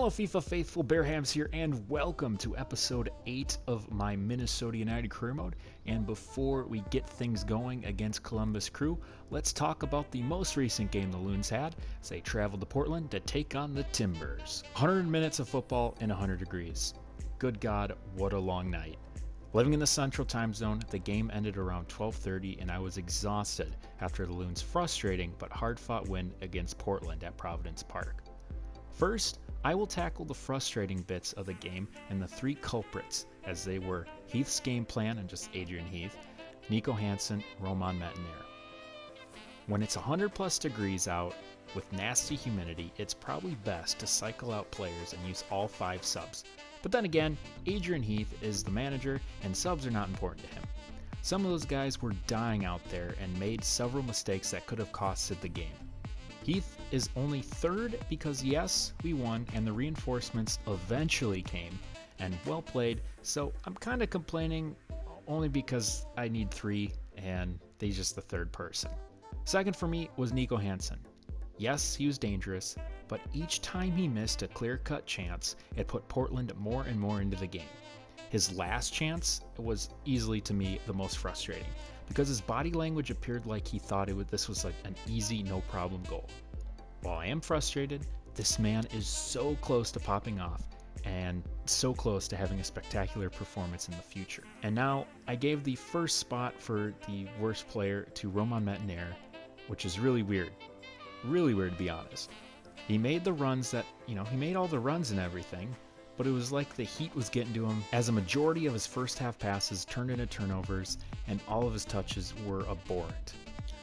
Hello FIFA faithful, Bearhamms here, and welcome to episode 8 of my Minnesota United career mode. And before we get things going against Columbus Crew, let's talk about the most recent game the Loons had as they traveled to Portland to take on the Timbers. 100 minutes of football in 100 degrees. Good God, what a long night. Living in the Central Time Zone, the game ended around 12:30 and I was exhausted after the Loons' frustrating but hard-fought win against Portland at Providence Park. First, I will tackle the frustrating bits of the game and the three culprits, as they were Heath's game plan and just Adrien Heath, Nico Hansen, Ramon Metanair. When it's 100 plus degrees out with nasty humidity, it's probably best to cycle out players and use all 5 subs. But then again, Adrien Heath is the manager and subs are not important to him. Some of those guys were dying out there and made several mistakes that could have costed the game. Heath is only third because yes, we won and the reinforcements eventually came, and well played, so I'm kind of complaining only because I need 3 and he's just the third person. Second for me was Nico Hansen. Yes, he was dangerous, but each time he missed a clear-cut chance, it put Portland more and more into the game. His last chance was easily, to me, the most frustrating, because his body language appeared like he thought this was like an easy, no-problem goal. While I am frustrated, this man is so close to popping off, and so close to having a spectacular performance in the future. And now, I gave the first spot for the worst player to Ramon Metanair, which is really weird. Really weird, to be honest. He made the runs that, he made all the runs and everything, but it was like the heat was getting to him, as a majority of his first half passes turned into turnovers and all of his touches were abhorrent.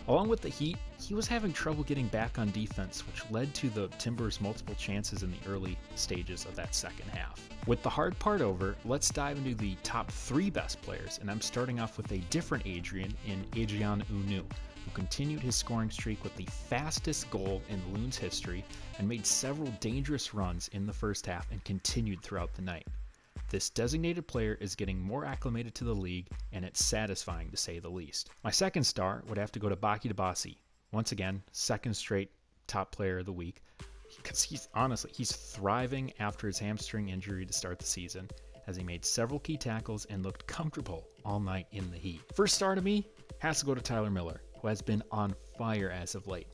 Along with the heat, he was having trouble getting back on defense, which led to the Timbers' multiple chances in the early stages of that second half. With the hard part over, let's dive into the top 3 best players, and I'm starting off with a different Adrien in Adrien Hunou, who continued his scoring streak with the fastest goal in Loons history and made several dangerous runs in the first half and continued throughout the night. This designated player is getting more acclimated to the league, and it's satisfying to say the least. My second star would have to go to Baki Dabasi. Once again, second straight top player of the week, because he's thriving after his hamstring injury to start the season, as he made several key tackles and looked comfortable all night in the heat. First star to me has to go to Tyler Miller, who has been on fire as of late.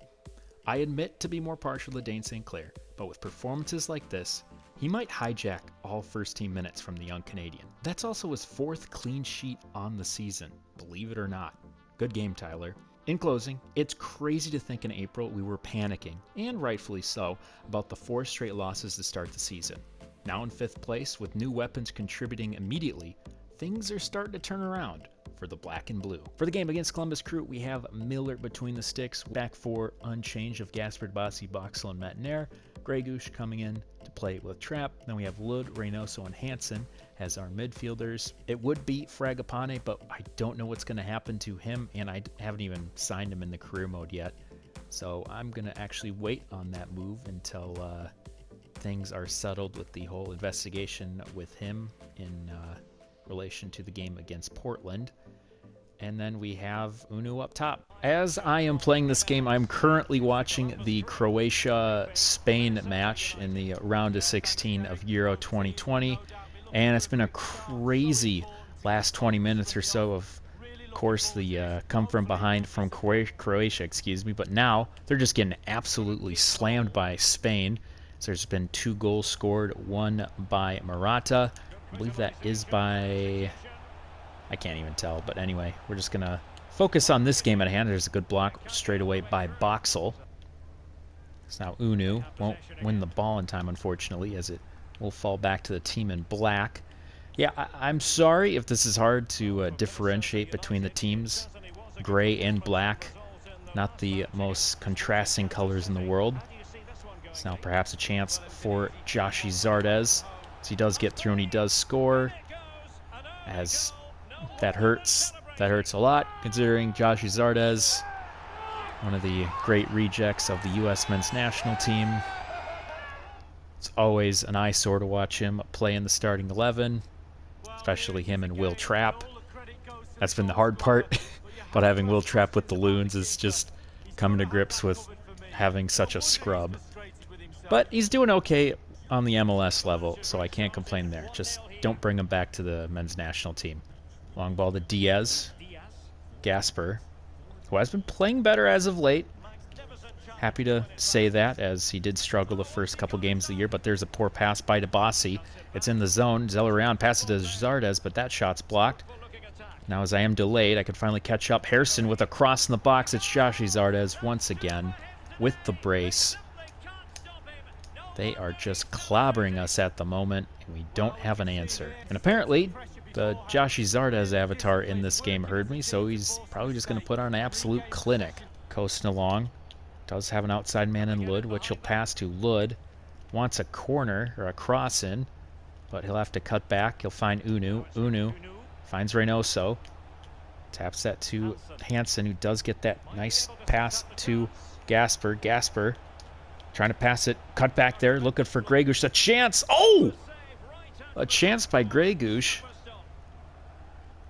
I admit to be more partial to Dane St. Clair, but with performances like this, he might hijack all first-team minutes from the young Canadian. That's also his 4th clean sheet on the season, believe it or not. Good game, Tyler. In closing, it's crazy to think in April we were panicking, and rightfully so, about the 4 straight losses to start the season. Now in 5th place, with new weapons contributing immediately, things are starting to turn around for the black and blue. For the game against Columbus Crew, we have Miller between the sticks, back 4 unchanged of Gaspard, Bassi, Boxall, and Metanair. Gregush coming in to play with Trapp. Then we have Lud, Reynoso, and Hansen as our midfielders. It would be Fragapane, but I don't know what's going to happen to him, and I haven't even signed him in the career mode yet. So I'm going to actually wait on that move until things are settled with the whole investigation with him in relation to the game against Portland. And then we have Hunou up top. As I am playing this game, I'm currently watching the Croatia-Spain match in the round of 16 of Euro 2020. And it's been a crazy last 20 minutes or so. Of course, the come from behind from Croatia, but now they're just getting absolutely slammed by Spain. So there's been 2 goals scored, one by Morata. I believe that is by... I can't even tell, but anyway, we're just going to focus on this game at hand. There's a good block straight away by Boxall. So now Hunou won't win the ball in time, unfortunately, as it will fall back to the team in black. Yeah, I'm sorry if this is hard to differentiate between the teams. Gray and black, not the most contrasting colors in the world. So now perhaps a chance for Joshi Zardes, as he does get through and he does score, as... That hurts a lot, considering Joshi Zardes, one of the great rejects of the U.S. men's national team. It's always an eyesore to watch him play in the starting 11, especially him and Will Trapp. That's been the hard part, but having Will Trapp with the Loons is just coming to grips with having such a scrub. But he's doing okay on the MLS level, so I can't complain there. Just don't bring him back to the men's national team. Long ball to Diaz. Gasper, who has been playing better as of late. Happy to say that, as he did struggle the first couple games of the year, but there's a poor pass by DeBossi. It's in the zone. Zelarian passes to Zardes, but that shot's blocked. Now, as I am delayed, I can finally catch up. Harrison with a cross in the box. It's Joshi Zardes once again with the brace. They are just clobbering us at the moment, and we don't have an answer. And apparently, the Joshi Zardes avatar in this game heard me, so he's probably just going to put on an absolute clinic. Coasting along. Does have an outside man in Lud, which he'll pass to. Lud wants a corner, or a cross in, but he'll have to cut back. He'll find Hunou. Hunou finds Reynoso. Taps that to Hansen, who does get that nice pass to Gasper. Gasper trying to pass it. Cut back there, looking for Gregush. A chance! Oh! A chance by Gregush.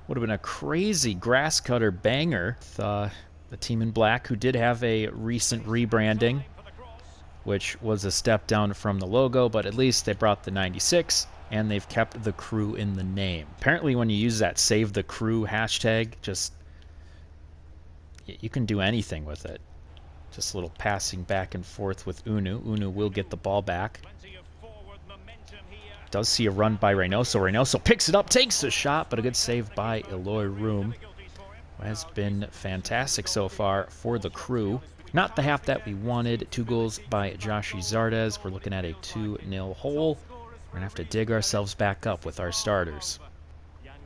Would have been a crazy grass cutter banger. The team in black, who did have a recent rebranding, which was a step down from the logo, but at least they brought the 96, and they've kept the crew in the name. Apparently when you use that save the crew hashtag, just you can do anything with it. Just a little passing back and forth with Hunou. Hunou will get the ball back. Does see a run by Reynoso. Reynoso picks it up, takes the shot, but a good save by Eloy Room. Has been fantastic so far for the crew. Not the half that we wanted. 2 goals by Joshi Zardes. We're looking at a 2-0 hole. We're going to have to dig ourselves back up with our starters.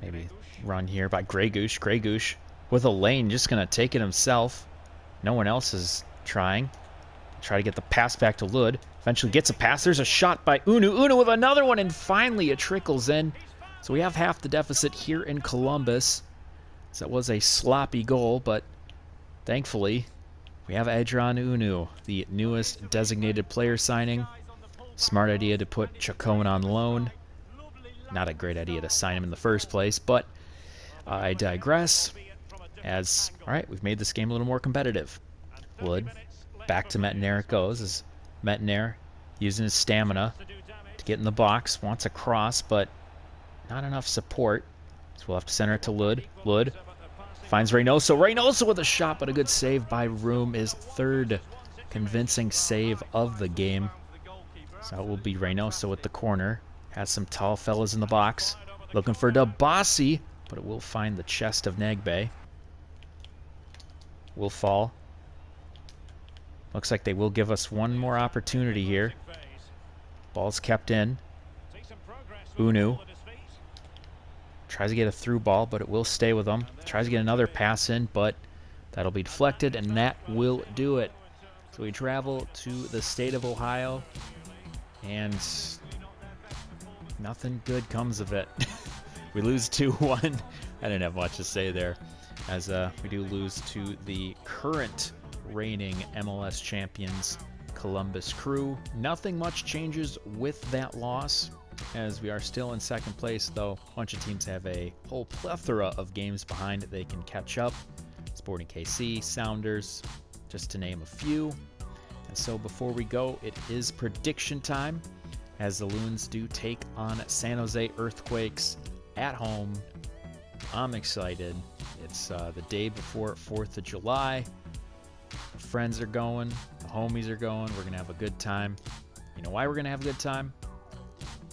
Maybe run here by Gregush. Gregush with a lane, just going to take it himself. No one else is trying. Try to get the pass back to Lud. Eventually gets a pass. There's a shot by Hunou. Hunou with another one, and finally it trickles in. So we have half the deficit here in Columbus. So that was a sloppy goal, but thankfully we have Adrien Hunou, the newest designated player signing. Smart idea to put Chacon on loan. Not a great idea to sign him in the first place, but I digress. As, all right, we've made this game a little more competitive. Wood, back to Mettenaire it goes, as Mettenaire using his stamina to get in the box. Wants a cross, but not enough support. So we'll have to center it to Lud. Lud finds Reynoso. Reynoso with a shot, but a good save by Room. His 3rd convincing save of the game. So it will be Reynoso at the corner. Has some tall fellas in the box. Looking for DeBossi, but it will find the chest of Nagbe. Will fall. Looks like they will give us one more opportunity here. Ball's kept in. Hunou tries to get a through ball, but it will stay with him. Tries to get another pass in, but that'll be deflected, and that will do it. So we travel to the state of Ohio, and nothing good comes of it. We lose 2-1. I didn't have much to say there, as we do lose to the current reigning MLS champions, Columbus Crew. Nothing much changes with that loss, as we are still in 2nd place, though a bunch of teams have a whole plethora of games behind they can catch up. Sporting KC, Sounders, just to name a few. And so before we go, it is prediction time, as the Loons do take on San Jose Earthquakes at home. I'm excited. It's the day before 4th of July. The friends are going, the homies are going. We're going to have a good time. You know why we're going to have a good time?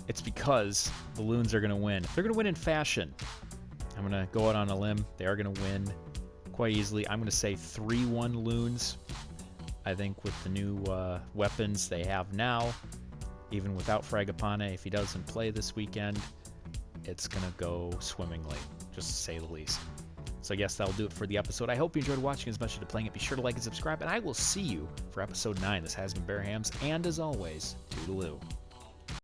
It's because the Loons are going to win. They're going to win in fashion. I'm going to go out on a limb. They are going to win quite easily. I'm going to say 3-1 Loons. I think with the new weapons they have now, even without Fragapane, if he doesn't play this weekend, it's going to go swimmingly, just to say the least. So yes, that'll do it for the episode. I hope you enjoyed watching as much as playing it. Be sure to like and subscribe, and I will see you for episode 9. This has been Bearhamms, and as always, toodaloo.